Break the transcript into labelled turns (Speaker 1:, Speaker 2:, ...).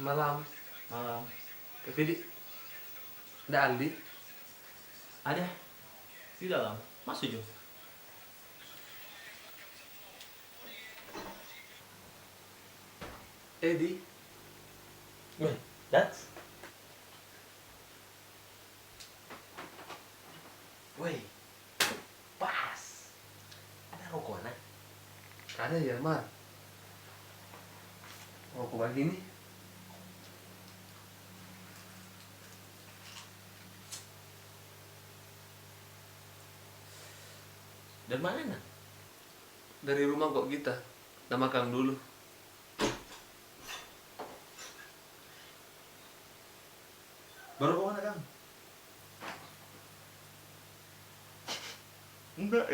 Speaker 1: Malam.
Speaker 2: Malam.
Speaker 1: Tapi ada Aldi.
Speaker 2: Ada di dalam. Masuk Jo.
Speaker 1: Edi.
Speaker 2: Wih, that's. Wih, pas. Ada rokok nak?
Speaker 1: Ada ya, Mar. Oh, aku bagi nih.
Speaker 2: Dari mana nak?
Speaker 1: Dari rumah kok kita. Nama Kang dulu.
Speaker 3: Baru kemana Kang?
Speaker 2: Enggak